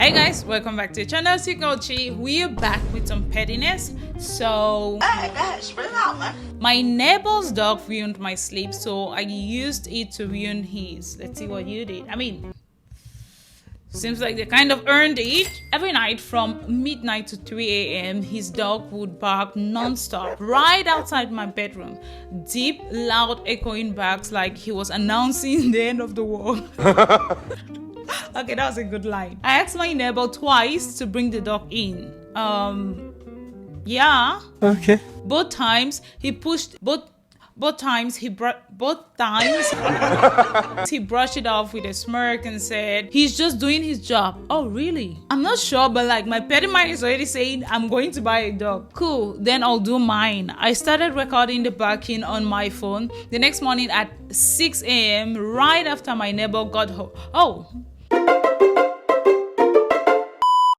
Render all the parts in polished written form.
Hey guys, welcome back to the channel. Chi. We are back with some pettiness. So my neighbor's dog ruined my sleep, so I used it to ruin his. Let's see what you did. Seems like they kind of earned it. Every night from midnight to 3 a.m. his dog would bark non-stop right outside my bedroom. Deep, loud, echoing barks like he was announcing the end of the world. Okay, that was a good line. I asked my neighbor twice to bring the dog in. Yeah. Okay. Both times he brushed it off with a smirk and said he's just doing his job. Oh really? I'm not sure, but like my petty mind is already saying I'm going to buy a dog. Cool, then I'll do mine. I started recording the barking on my phone the next morning at 6 a.m. right after my neighbor got home.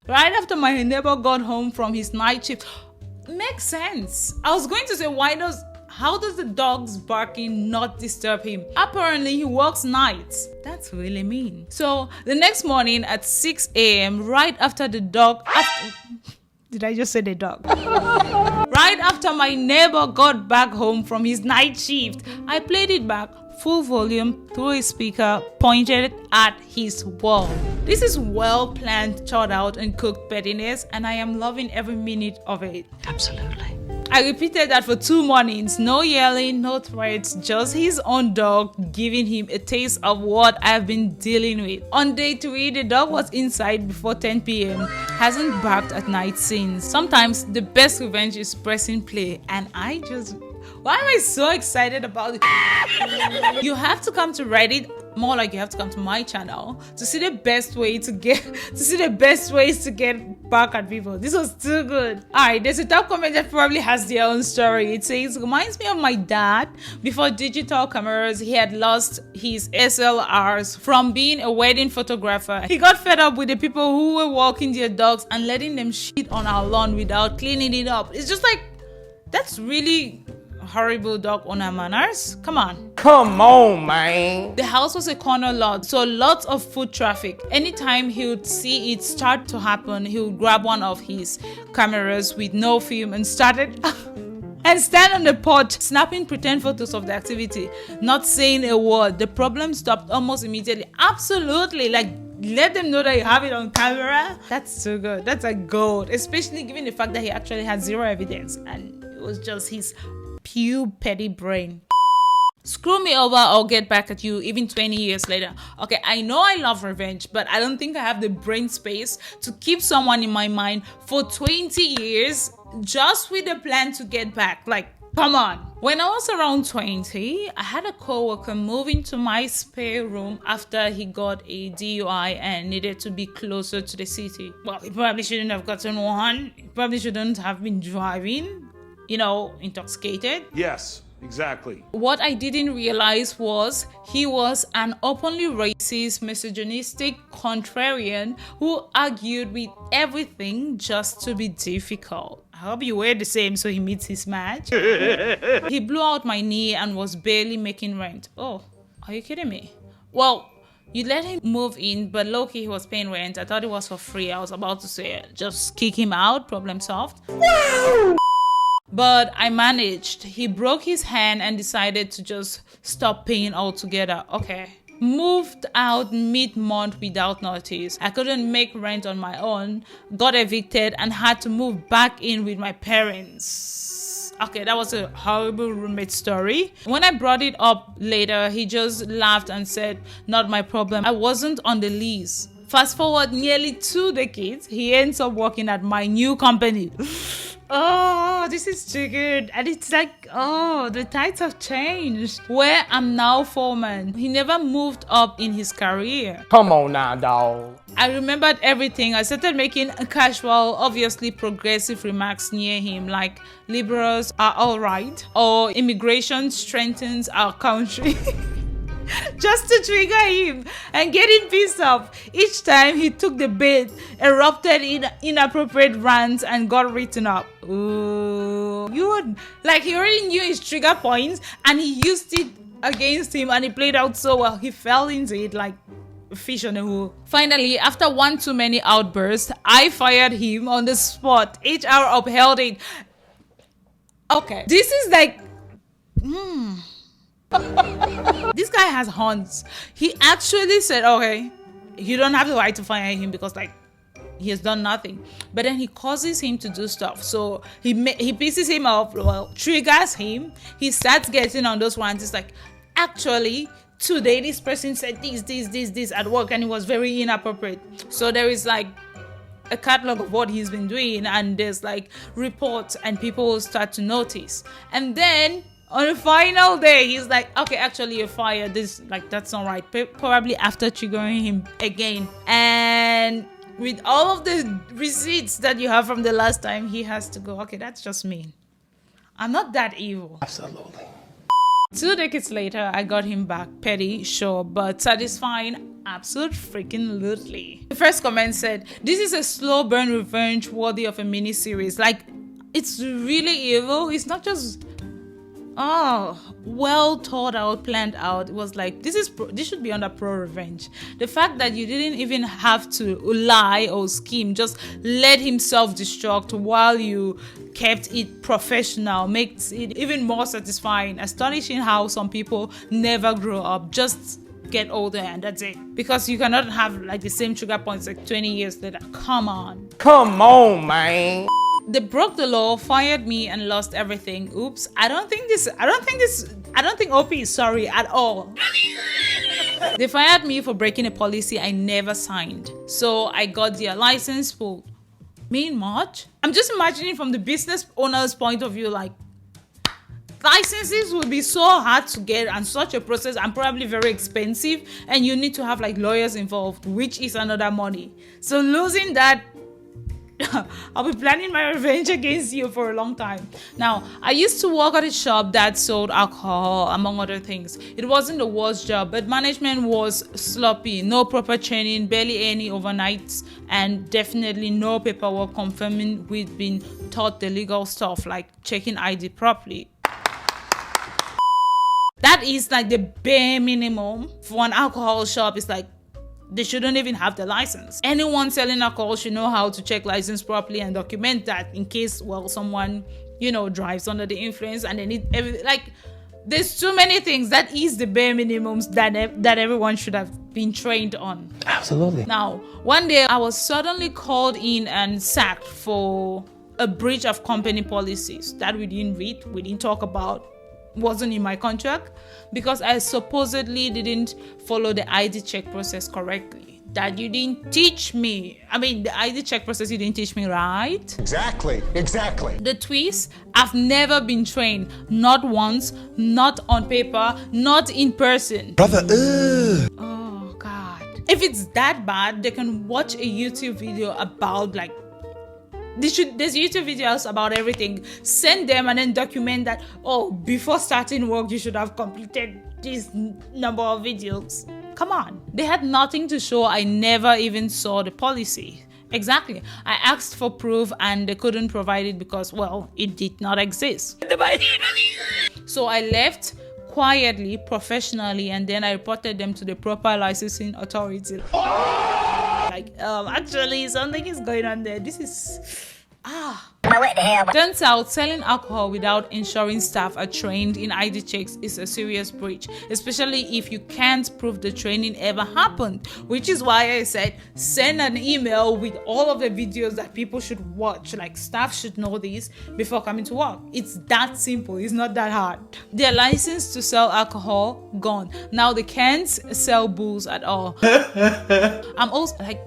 Right after my neighbor got home from his night shift. Makes sense. I was going to say, how does the dog's barking not disturb him? Apparently he works nights. That's really mean. So the next morning at 6 a.m. right after the dog did I just say the dog? Right after my neighbor got back home from his night shift, I played it back full volume through a speaker pointed at his wall. This is well planned, thought out and cooked pettiness, and I am loving every minute of it. Absolutely. I repeated that for 2 mornings. No yelling, no threats, just his own dog giving him a taste of what I've been dealing with. On day 3, the dog was inside before 10 p.m. Hasn't barked at night since. Sometimes the best revenge is pressing play, and why am I so excited about it? You have to come to Reddit, more like you have to come to my channel to see the best ways to get back at people. This was too good. Alright, there's a top comment that probably has their own story. It says, reminds me of my dad. Before digital cameras, he had lost his SLRs from being a wedding photographer. He got fed up with the people who were walking their dogs and letting them shit on our lawn without cleaning it up. It's just like, that's really horrible dog owner manners. Come on, man. The house was a corner lot, so lots of foot traffic. Anytime he would see it start to happen, he would grab one of his cameras with no film and stand on the porch snapping pretend photos of the activity, not saying a word. The problem stopped almost immediately. Absolutely, like let them know that you have it on camera. That's so good. That's a gold, especially given the fact that he actually had zero evidence and it was just his pure petty brain. Screw me over, I'll get back at you even 20 years later. Okay, I know I love revenge, but I don't think I have the brain space to keep someone in my mind for 20 years just with a plan to get back. Like, come on. When I was around 20, I had a coworker move into my spare room after he got a DUI and needed to be closer to the city. Well, he probably shouldn't have gotten one. He probably shouldn't have been driving, intoxicated. Yes, exactly. What I didn't realize was he was an openly racist, misogynistic contrarian who argued with everything just to be difficult. I hope you wear the same so he meets his match. He blew out my knee and was barely making rent. Oh, are you kidding me? Well, you let him move in, but low-key he was paying rent. I thought it was for free. I was about to say, just kick him out, problem solved. Wow. But I managed. He broke his hand and decided to just stop paying altogether. Okay. Moved out mid-month without notice. I couldn't make rent on my own, got evicted and had to move back in with my parents. Okay, that was a horrible roommate story. When I brought it up later, he just laughed and said, not my problem. I wasn't on the lease. Fast forward nearly 2 decades, he ends up working at my new company. Oh, this is too good. And it's like, oh, the tides have changed. Where I'm now foreman. He never moved up in his career. Come on now, dog. I remembered everything. I started making casual, obviously progressive remarks near him, like liberals are all right, or immigration strengthens our country. Just to trigger him and get him pissed off. Each time he took the bait, erupted in inappropriate rants and got written up. Ooh. He already knew his trigger points and he used it against him and it played out so well. He fell into it like fish on a hook. Finally, after one too many outbursts, I fired him on the spot. HR upheld it. Okay, this is like this guy has horns. He actually said, okay, you don't have the right to fire him because like he has done nothing, but then he causes him to do stuff. So he pisses him off, well, triggers him. He starts getting on those ones. It's like, actually today this person said this at work and it was very inappropriate. So there is like a catalog of what he's been doing, and there's like reports, and people will start to notice. And then on the final day, he's like, okay, actually you're fired. This, like, that's not right. Probably after triggering him again. And with all of the receipts that you have from the last time, he has to go. Okay, that's just mean. I'm not that evil. Absolutely. 2 decades later, I got him back. Petty, sure, but satisfying, absolute freaking lutely. The first comment said, this is a slow burn revenge worthy of a mini series. Like, it's really evil. It's not just well thought out, planned out. It was like, this should be under pro revenge. The fact that you didn't even have to lie or scheme, just let him self-destruct while you kept it professional, makes it even more satisfying. Astonishing how some people never grow up, just get older and that's it. Because you cannot have like the same trigger points like 20 years later. Come on, man. They broke the law, fired me, and lost everything. Oops. I don't think OP is sorry at all. They fired me for breaking a policy I never signed. So I got their license pulled. Mean much? I'm just imagining from the business owner's point of view, like, licenses would be so hard to get and such a process and probably very expensive, and you need to have like lawyers involved, which is another money. So losing that, I'll be planning my revenge against you for a long time. Now, I used to work at a shop that sold alcohol, among other things. It wasn't the worst job, but management was sloppy, no proper training, barely any overnights, and definitely no paperwork confirming we'd been taught the legal stuff like checking ID properly. That is like the bare minimum for an alcohol shop. It's like, they shouldn't even have the license. Anyone selling alcohol should know how to check license properly and document that in case, well, someone, drives under the influence and they need everything. Like, there's too many things. That is the bare minimums that everyone should have been trained on. Absolutely. Now, one day I was suddenly called in and sacked for a breach of company policies that we didn't read, we didn't talk about, wasn't in my contract, because I supposedly didn't follow the ID check process correctly. That you didn't teach me. I mean, the ID check process you didn't teach me, right? Exactly. The twist, I've never been trained. Not once, not on paper, not in person. Brother, Oh, God. If it's that bad, they can watch a YouTube video about like, there's YouTube videos about everything. Send them and then document that, oh, before starting work, you should have completed this number of videos. Come on. They had nothing to show. I never even saw the policy. Exactly. I asked for proof and they couldn't provide it because, well, it did not exist. So I left quietly, professionally, and then I reported them to the proper licensing authority. Like, actually, something is going on there. This is... Turns out selling alcohol without ensuring staff are trained in ID checks is a serious breach, especially if you can't prove the training ever happened, which is why I said send an email with all of the videos that people should watch. Like, staff should know this before coming to work. It's that simple. It's not that hard. Their license to sell alcohol gone. Now they can't sell booze at all. I'm also like,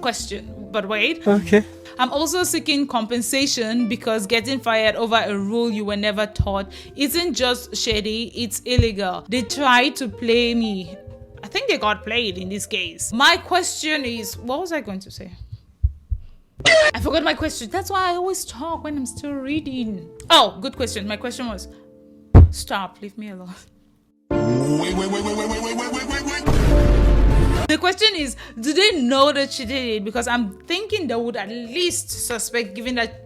question, but wait. Okay. I'm also seeking compensation because getting fired over a rule you were never taught isn't just shady, it's illegal. They tried to play me. I think they got played in this case. My question is, what was I going to say? I forgot my question. That's why I always talk when I'm still reading. Oh, good question. My question was, stop, leave me alone. The question is, do they know that she did it? Because I'm thinking they would at least suspect, given that,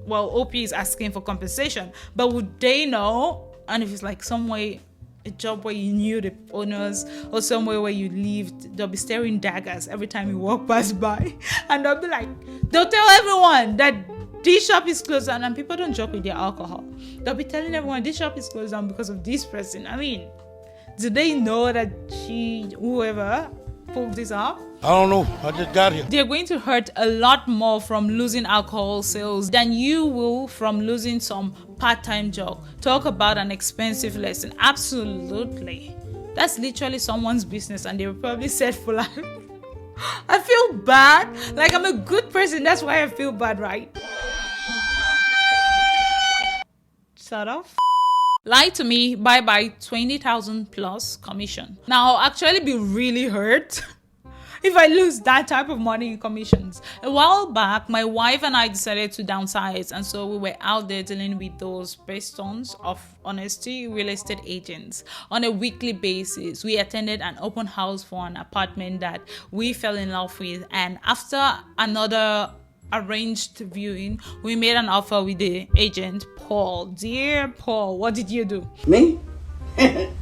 well, OP is asking for compensation. But would they know? And if it's like some way, a job where you knew the owners or somewhere where you lived, they'll be staring daggers every time you walk past by. And they'll be like, they'll tell everyone that this shop is closed down, and people don't joke with their alcohol. They'll be telling everyone this shop is closed down because of this person. I mean, do they know that whoever pulled this up? I don't know. I just got here. They're going to hurt a lot more from losing alcohol sales than you will from losing some part-time job. Talk about an expensive lesson. Absolutely. That's literally someone's business, and they were probably set for life. I feel bad. Like, I'm a good person. That's why I feel bad, right? Shut up. Lie to me, bye-bye, 20,000 plus commission. Now, I'll actually be really hurt if I lose that type of money in commissions. A while back, my wife and I decided to downsize, and so we were out there dealing with those pistons of honesty real estate agents on a weekly basis. We attended an open house for an apartment that we fell in love with, and after another arranged viewing, we made an offer with the agent, Paul. Dear Paul, what did you do? Me?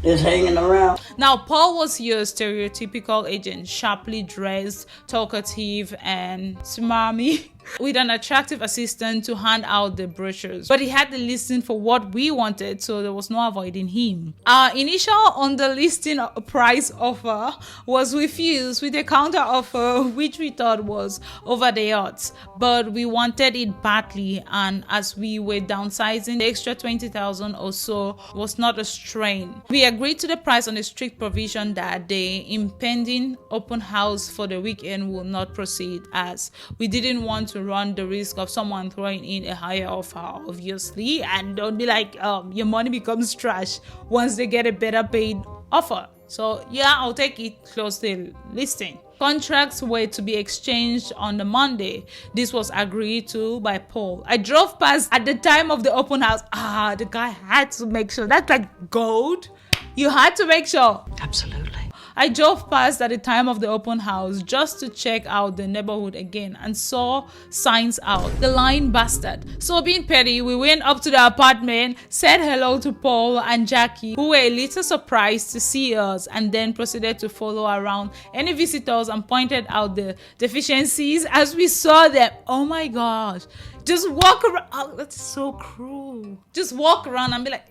Just hanging around. Now, Paul was your stereotypical agent, sharply dressed, talkative, and smarmy, with an attractive assistant to hand out the brochures. But he had the listing for what we wanted, so there was no avoiding him. Our initial on the listing price offer was refused with a counter offer which we thought was over the odds, but we wanted it badly, and as we were downsizing, the extra 20,000 or so was not a strain. We agreed to the price on a strict provision that the impending open house for the weekend will not proceed, as we didn't want to run the risk of someone throwing in a higher offer, obviously, and don't be like, your money becomes trash once they get a better paid offer. So yeah, I'll take it, close the listing. Contracts were to be exchanged on the Monday. This was agreed to by Paul. I drove past at the time of the open house. The guy had to make sure. That's like gold. You had to make sure. Absolutely. I drove past at the time of the open house just to check out the neighborhood again and saw signs out. The line bastard. So being petty, we went up to the apartment, said hello to Paul and Jackie, who were a little surprised to see us, and then proceeded to follow around any visitors and pointed out the deficiencies as we saw them. Oh my gosh. Just walk around. Oh, that's so cruel. Just walk around and be like,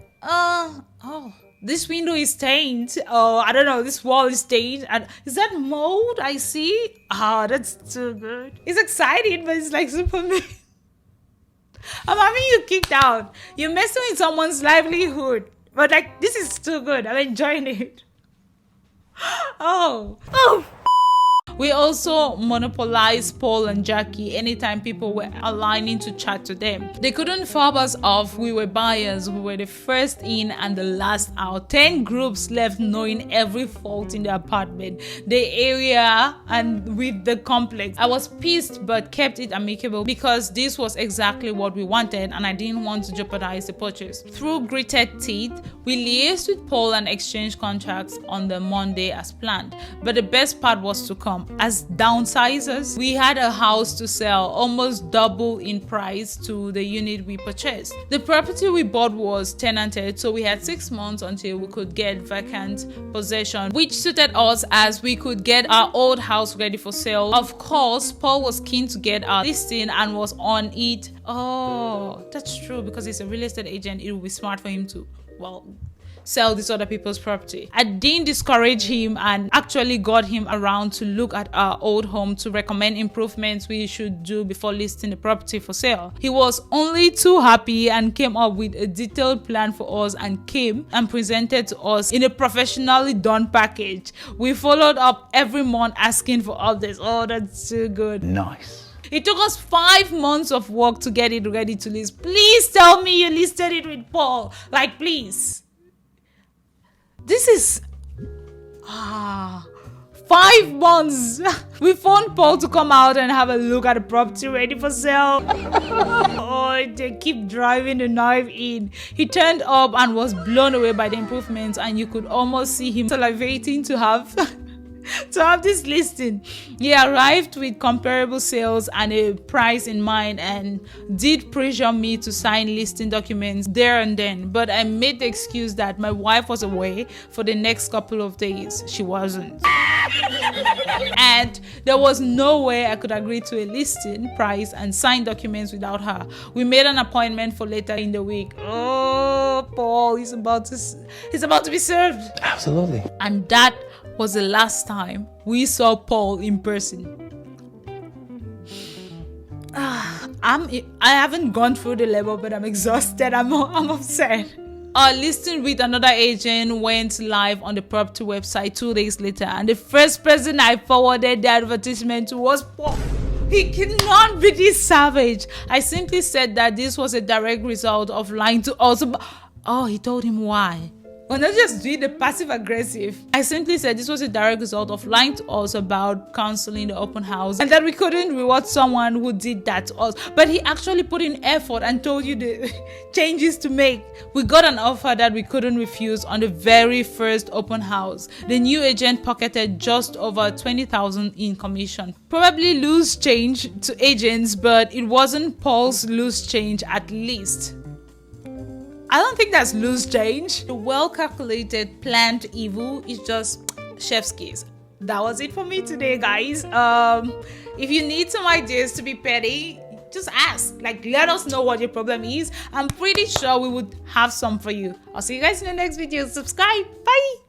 this window is stained. Oh, I don't know. This wall is stained. And is that mold I see? That's too good. It's exciting, but it's like super mean. I'm having you kicked out. You're messing with someone's livelihood. But like, this is too good. I'm enjoying it. Oh. We also monopolized Paul and Jackie anytime people were aligning to chat to them. They couldn't fob us off. We were buyers. We were the first in and the last out. 10 groups left knowing every fault in the apartment, the area, and with the complex. I was pissed but kept it amicable because this was exactly what we wanted and I didn't want to jeopardize the purchase. Through gritted teeth, we liaised with Paul and exchanged contracts on the Monday as planned. But the best part was to come. As downsizers, we had a house to sell, almost double in price to the unit we purchased. The property we bought was tenanted, so we had 6 months until we could get vacant possession, which suited us as we could get our old house ready for sale. Of course, Paul was keen to get our listing and was on it. Oh, that's true, because he's a real estate agent. It would be smart for him to, sell these other people's property. I didn't discourage him and actually got him around to look at our old home to recommend improvements we should do before listing the property for sale. He was only too happy and came up with a detailed plan for us and came and presented to us in a professionally done package. We followed up every month asking for updates. Oh, that's so good. Nice. It took us 5 months of work to get it ready to list. Please tell me you listed it with Paul. Like, please. This is 5 months. We phoned Paul to come out and have a look at the property ready for sale. They keep driving the knife in. He turned up and was blown away by the improvements, and you could almost see him salivating to have to have this listing. He arrived with comparable sales and a price in mind and did pressure me to sign listing documents there and then, but I made the excuse that my wife was away for the next couple of days. She wasn't. And there was no way I could agree to a listing price and sign documents without her. We made an appointment for later in the week. Oh, Paul, he's about to be served. Absolutely. And that was the last time we saw Paul in person. I haven't gone through the labor, but I'm exhausted. I'm upset. Our listing with another agent went live on the property website 2 days later, and the first person I forwarded the advertisement to was Paul. He cannot be this savage. I simply said that this was a direct result of lying to us. Oh, he told him why. Well, not just doing the passive aggressive. I simply said this was a direct result of lying to us about canceling the open house and that we couldn't reward someone who did that to us. But he actually put in effort and told you the changes to make. We got an offer that we couldn't refuse on the very first open house. The new agent pocketed just over 20,000 in commission. Probably loose change to agents, but it wasn't Paul's loose change at least. I don't think that's loose change. The well-calculated planned evil is just chef's kiss. That was it for me today, guys. If you need some ideas to be petty, just ask. Let us know what your problem is. I'm pretty sure we would have some for you. I'll see you guys in the next video. Subscribe. Bye.